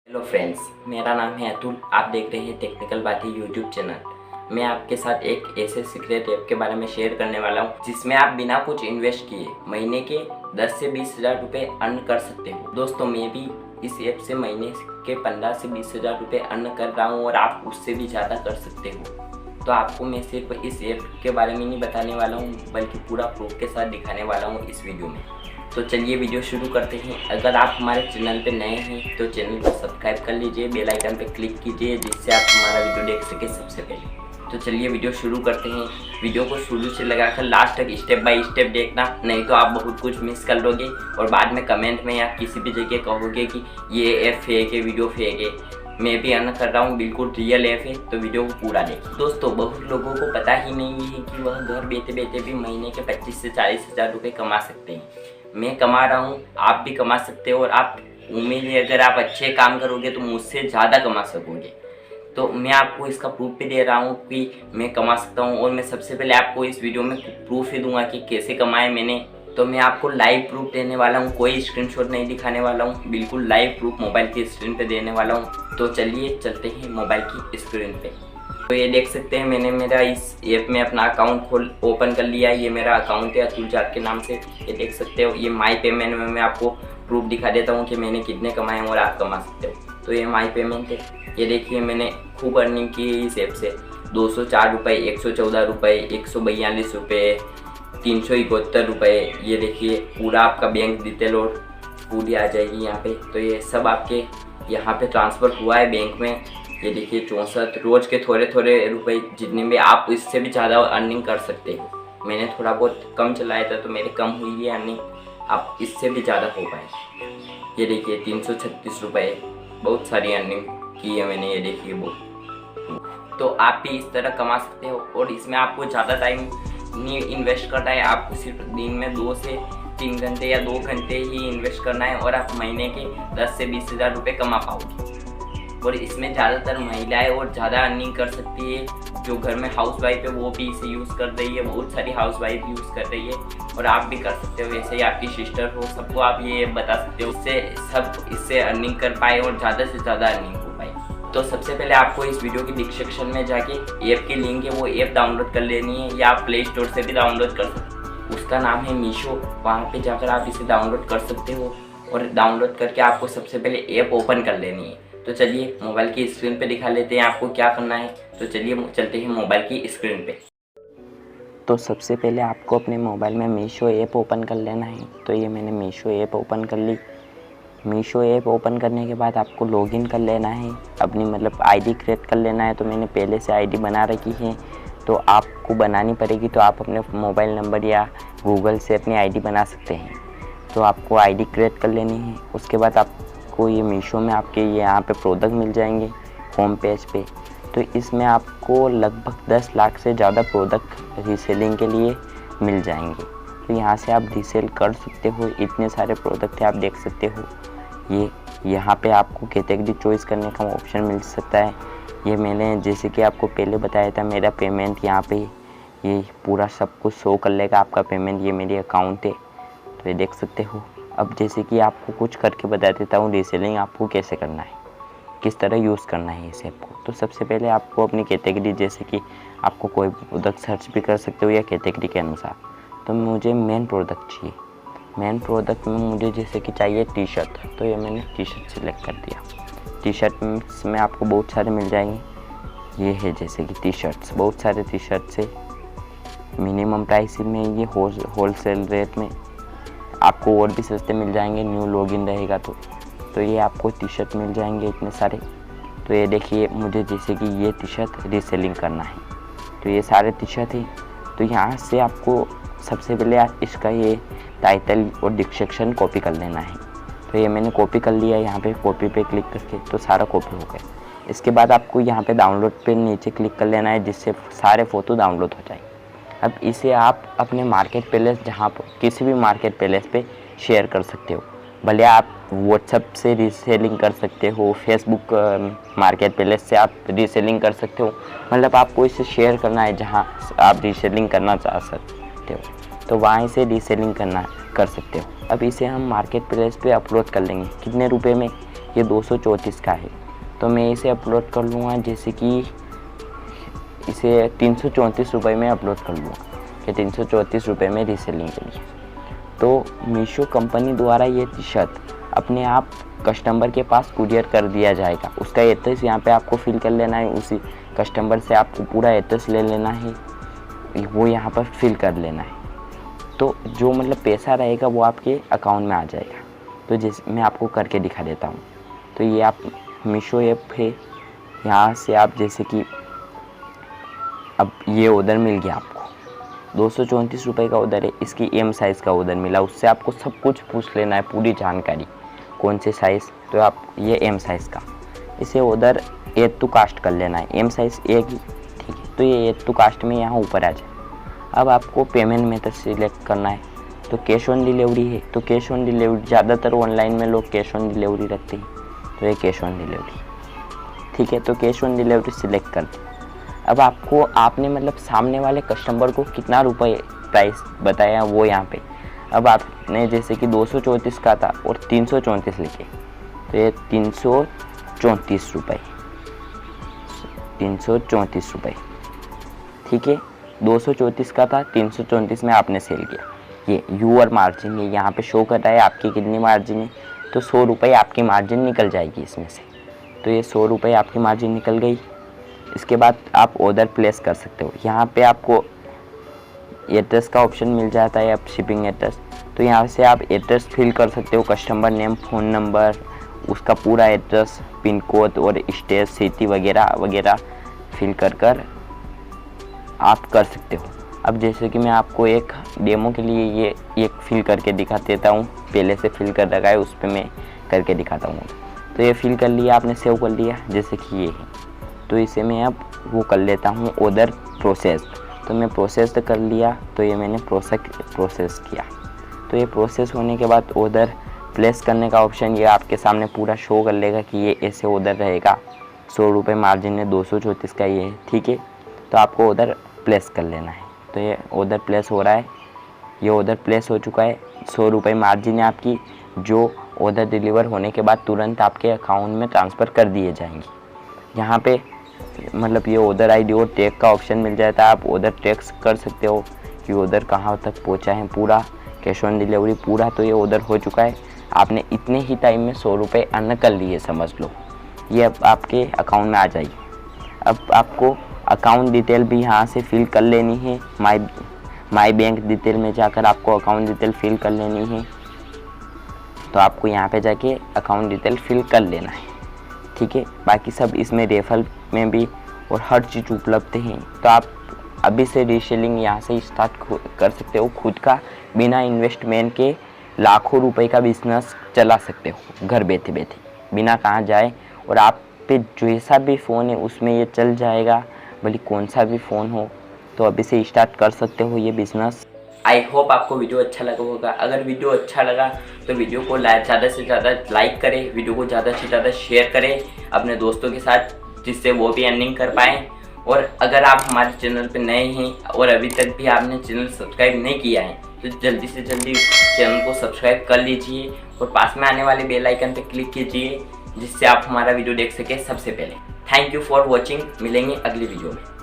Hello friends, मेरा नाम है अतुल। आप देख रहे हैं टेक्निकल बातें यूट्यूब चैनल। मैं आपके साथ एक ऐसे सीक्रेट ऐप के बारे में शेयर करने वाला हूं जिसमें आप बिना कुछ इन्वेस्ट किए महीने के 10 से 20 हज़ार रुपये अर्न कर सकते हो। दोस्तों, मैं भी इस ऐप से महीने के 15 से 20 हज़ार रुपये अर्न कर रहा हूं और आप उससे भी ज़्यादा कर सकते हो। तो आपको मैं सिर्फ इस ऐप के बारे में नहीं बताने वाला हूँ, बल्कि पूरा प्रूफ के साथ दिखाने वाला हूँ इस वीडियो में। तो चलिए वीडियो शुरू करते हैं। अगर आप हमारे चैनल पे नए हैं तो चैनल को सब्सक्राइब कर लीजिए, बेल आइकन पे क्लिक कीजिए जिससे आप हमारा वीडियो देख सके सबसे पहले। तो चलिए वीडियो शुरू करते हैं। वीडियो को शुरू से लगाकर लास्ट तक स्टेप बाय स्टेप देखना, नहीं तो आप बहुत कुछ मिस कर लोगे और बाद में कमेंट में या किसी भी जगह कहोगे कि ये ऐप फेक है, वीडियो फेक है। मैं भी अर्न कर रहा हूँ, बिल्कुल रियल ऐप है, तो वीडियो को पूरा देखिए। दोस्तों, बहुत लोगों को पता ही नहीं है कि वह घर बैठे बैठे भी महीने के 25 से 40 हज़ार रुपये कमा सकते हैं। मैं कमा रहा हूँ, आप भी कमा सकते हो और आप उम्मीद है अगर आप अच्छे काम करोगे तो मुझसे ज़्यादा कमा सकोगे। तो मैं आपको इसका प्रूफ भी दे रहा हूँ कि मैं कमा सकता हूँ और मैं सबसे पहले आपको इस वीडियो में प्रूफ ही दूंगा कि कैसे कमाए मैंने। तो मैं आपको लाइव प्रूफ देने वाला हूँ, कोई स्क्रीनशॉट नहीं दिखाने वाला हूँ, बिल्कुल लाइव प्रूफ मोबाइल की स्क्रीन पे देने वाला हूँ। तो चलिए चलते हैं मोबाइल की स्क्रीन पे। तो ये देख सकते हैं मैंने मेरा इस ऐप में अपना अकाउंट ओपन कर लिया है। ये मेरा अकाउंट है अतुल जाट के नाम से। ये देख सकते हो, ये माई पेमेंट में मैं आपको प्रूफ दिखा देता हूँ कि मैंने कितने कमाए और आप कमा सकते हो। तो ये माई पेमेंट है। ये देखिए मैंने खूब अर्निंग की है इस ऐप से। 204 रुपये, 114 रुपये, 142 रुपये, 371 रुपये। ये देखिए पूरा आपका बैंक डिटेल और पूरी आ जाएगी यहाँ पे। तो ये सब आपके यहाँ पे ट्रांसफ़र हुआ है बैंक में। ये देखिए 64 रोज़ के थोड़े थोड़े रुपए, जितने भी आप इससे भी ज़्यादा अर्निंग कर सकते हो। मैंने थोड़ा बहुत कम चलाया था तो मेरे कम हुई है अर्निंग, आप इससे भी ज़्यादा हो पाए। ये देखिए 336 रुपये, बहुत सारी अर्निंग की है मैंने। ये देखिए वो, तो आप भी इस तरह कमा सकते हो और इसमें आपको ज़्यादा टाइम नहीं इन्वेस्ट करना है। आपको सिर्फ दिन में 2 से 3 घंटे या 2 घंटे ही इन्वेस्ट करना है और आप महीने के 10 से 20 हज़ार रुपये कमा पाओगे। और इसमें ज़्यादातर महिलाएं और ज़्यादा अर्निंग कर सकती है। जो घर में हाउस वाइफ है वो भी इसे यूज़ कर रही है, बहुत सारी हाउस वाइफ यूज़ कर रही है और आप भी कर सकते हो। वैसे ही आपकी सिस्टर हो, सबको आप ये बता सकते हो, इससे सब इससे अर्निंग कर पाए और ज़्यादा से ज़्यादा अर्निंग हो पाए। तो सबसे पहले आपको इस वीडियो की डिस्क्रिप्शन में जाके ऐप की लिंक है, वो ऐप डाउनलोड कर लेनी है या आप प्ले स्टोर से भी डाउनलोड कर सकते हो। उसका नाम है मीशो। वहाँ पर जाकर आप इसे डाउनलोड कर सकते हो और डाउनलोड करके आपको सबसे पहले ऐप ओपन कर लेनी है। तो चलिए मोबाइल की स्क्रीन पे दिखा लेते हैं आपको क्या करना है। तो चलिए चलते हैं मोबाइल की स्क्रीन पे। तो सबसे पहले आपको अपने मोबाइल में मीशो ऐप ओपन कर लेना है। तो ये मैंने मीशो ऐप ओपन कर ली। मीशो ऐप ओपन करने के बाद आपको लॉगिन कर लेना है, अपनी मतलब आईडी क्रिएट कर लेना है। तो मैंने पहले से आईडी बना रखी है, तो आपको बनानी पड़ेगी। तो आप अपने मोबाइल नंबर या गूगल से अपनी आईडी बना सकते हैं। तो आपको आईडी क्रिएट कर लेनी है। उसके बाद आपको ये मीशो में आपके ये यहाँ पे प्रोडक्ट मिल जाएंगे होम पेज पे। तो इसमें आपको लगभग 10 लाख से ज़्यादा प्रोडक्ट रीसेलिंग के लिए मिल जाएंगे। तो यहाँ से आप रीसेल कर सकते हो। इतने सारे प्रोडक्ट है, आप देख सकते हो। ये यहाँ पे आपको कैटेगरी चॉइस करने का ऑप्शन मिल सकता है। ये मैंने जैसे कि आपको पहले बताया था, मेरा पेमेंट यहाँ पे ये पूरा सब कुछ शो कर लेगा आपका पेमेंट। ये मेरी अकाउंट है, तो ये देख सकते हो। अब जैसे कि आपको कुछ करके बता देता हूँ रीसेलिंग आपको कैसे करना है, किस तरह यूज़ करना है इस ऐप को। तो सबसे पहले आपको अपनी कैटेगरी, जैसे कि आपको कोई प्रोडक्ट सर्च भी कर सकते हो या कैटेगरी के अनुसार। तो मुझे मेन प्रोडक्ट चाहिए। मेन प्रोडक्ट में मुझे जैसे कि चाहिए टी शर्ट, तो ये मैंने टी शर्ट सेलेक्ट कर दिया। टी शर्ट में आपको बहुत सारे मिल जाएंगे। ये है जैसे कि टी शर्ट्स, बहुत सारे टी शर्ट्स है। मिनिमम प्राइस में ये होलसेल रेट में आपको और भी सस्ते मिल जाएंगे, न्यू लॉगिन रहेगा तो ये आपको टी शर्ट मिल जाएंगे इतने सारे। तो ये देखिए मुझे जैसे कि ये टी शर्ट रीसेलिंग करना है, तो ये सारे टी शर्ट है। तो यहाँ से आपको सबसे पहले इसका ये टाइटल और डिस्क्रिप्शन कॉपी कर लेना है। तो ये मैंने कॉपी कर लिया। यहाँ पे कॉपी पे क्लिक करके तो सारा कॉपी हो गया। इसके बाद आपको यहाँ पे डाउनलोड पे नीचे क्लिक कर लेना है, जिससे सारे फ़ोटो डाउनलोड हो जाए। अब इसे आप अपने मार्केट प्लेस, जहाँ पर किसी भी मार्केट प्लेस पे शेयर कर सकते हो। भले आप व्हाट्सएप से रीसेलिंग कर सकते हो, फेसबुक मार्केट प्लेस से आप रीसेलिंग कर सकते हो। मतलब आपको इसे शेयर करना है जहाँ आप रीसेलिंग करना चाह सकते हो, तो वहाँ से रीसेलिंग कर सकते हो। अब इसे हम मार्केट प्लेस पे अपलोड कर लेंगे। कितने रुपए में, ये 234 का है, तो मैं इसे अपलोड कर लूँगा, जैसे कि इसे 334 रुपये में अपलोड कर लूँगा कि 334 रुपये में रीसेलिंग के लिए। तो मीशो कंपनी द्वारा ये टी शर्ट अपने आप कस्टमर के पास कुरियर कर दिया जाएगा। उसका एड्रेस यहाँ पे आपको फिल कर लेना है, उसी कस्टमर से आपको पूरा एड्रेस ले लेना है, वो यहाँ पर फिल कर लेना है। तो जो मतलब पैसा रहेगा वो आपके अकाउंट में आ जाएगा। तो जैसे मैं आपको करके दिखा देता हूँ। तो ये आप मीशो ऐप है, यहाँ से आप जैसे कि अब ये ऑर्डर मिल गया आपको, 234 रुपये का ऑर्डर है, इसकी एम साइज़ का ऑर्डर मिला। उससे आपको सब कुछ पूछ लेना है, पूरी जानकारी, कौन से साइज़, तो आप ये एम साइज़ का, इसे ऑर्डर एड टू कास्ट कर लेना है, एम साइज़ एक ही, ठीक है। तो ये एड टू कास्ट में यहाँ ऊपर आ जाए। अब आपको पेमेंट मेथड सिलेक्ट करना है, तो कैश ऑन डिलीवरी है, तो कैश ऑन डिलीवरी ज़्यादातर ऑनलाइन में लोग कैश ऑन डिलीवरी रखते हैं, तो ये कैश ऑन डिलीवरी, ठीक है। तो कैश ऑन डिलीवरी सिलेक्ट कर दें। अब आपको आपने मतलब सामने वाले कस्टमर को कितना रुपए प्राइस बताया वो यहाँ पे, अब आपने जैसे कि 234 का था और 334 लिखे, तो ये 334 रुपये, 334 रुपये, ठीक है। 234 का था, 334 में आपने सेल किया। ये यूअर मार्जिन, ये यहाँ पे शो कर रहा है आपकी कितनी मार्जिन है, तो 100 रुपये आपकी मार्जिन निकल जाएगी इसमें से। तो ये 100 रुपये आपकी मार्जिन निकल गई। इसके बाद आप ऑर्डर प्लेस कर सकते हो। यहाँ पे आपको एड्रेस का ऑप्शन मिल जाता है, आप शिपिंग एड्रेस, तो यहाँ से आप एड्रेस फिल कर सकते हो, कस्टमर नेम, फ़ोन नंबर, उसका पूरा एड्रेस, पिन कोड और स्टेट, सिटी वगैरह वगैरह फिल कर आप कर सकते हो। अब जैसे कि मैं आपको एक डेमो के लिए ये एक फिल करके दिखा देता हूँ, पहले से फिल कर रखा है, उस पर मैं करके दिखाता हूँ। तो ये फिल कर लिया आपने, सेव कर लिया, जैसे कि ये है। तो इसे मैं अब वो कर लेता हूँ ऑर्डर प्रोसेस, तो मैं प्रोसेस कर लिया, तो ये मैंने प्रोसेस किया। तो ये प्रोसेस होने के बाद ऑर्डर प्लेस करने का ऑप्शन ये आपके सामने पूरा शो कर लेगा कि ये ऐसे ऑर्डर रहेगा, 100 रुपये मार्जिन है, 234 का ये है, ठीक है। तो आपको ऑर्डर प्लेस कर लेना है। तो ये ऑर्डर प्लेस हो रहा है, ये ऑर्डर प्लेस हो चुका है, 100 रुपये मार्जिन है आपकी, जो ऑर्डर डिलीवर होने के बाद तुरंत आपके अकाउंट में ट्रांसफ़र कर दिए जाएंगे। यहाँ पे मतलब ये ऑर्डर आईडी और टैग का ऑप्शन मिल जाता है, आप ऑर्डर टैग कर सकते हो कि ऑर्डर कहाँ तक पहुँचा है, पूरा कैश ऑन डिलीवरी पूरा। तो ये ऑर्डर हो चुका है, आपने इतने ही टाइम में 100 रुपये अर्न कर लिए, समझ लो। ये अब आपके अकाउंट में आ जाएगी। अब आपको अकाउंट डिटेल भी यहाँ से फिल कर लेनी है, माई बैंक डिटेल में जाकर आपको अकाउंट डिटेल फिल कर लेनी है। तो आपको यहाँ पे जाके अकाउंट डिटेल फिल कर लेना है, ठीक है। बाकी सब इसमें रेफर में भी और हर चीज़ उपलब्ध है। तो आप अभी से रीसेलिंग यहाँ से स्टार्ट कर सकते हो, खुद का बिना इन्वेस्टमेंट के लाखों रुपए का बिजनेस चला सकते हो घर बैठे बैठे, बिना कहाँ जाए। और आप पे जैसा भी फ़ोन है उसमें ये चल जाएगा, भले कौन सा भी फ़ोन हो। तो अभी से स्टार्ट कर सकते हो ये बिज़नेस। आई होप आपको वीडियो अच्छा लगा होगा। अगर वीडियो अच्छा लगा तो वीडियो को ज़्यादा से ज़्यादा लाइक करें, वीडियो को ज़्यादा से ज़्यादा शेयर करें अपने दोस्तों के साथ, जिससे वो भी अर्निंग कर पाएँ। और अगर आप हमारे चैनल पे नए हैं और अभी तक भी आपने चैनल सब्सक्राइब नहीं किया है तो जल्दी से जल्दी चैनल को सब्सक्राइब कर लीजिए और पास में आने वाले बेल आइकन पर क्लिक कीजिए, जिससे आप हमारा वीडियो देख सकें सबसे पहले। Thank you for watching. मिलेंगे अगली वीडियो में।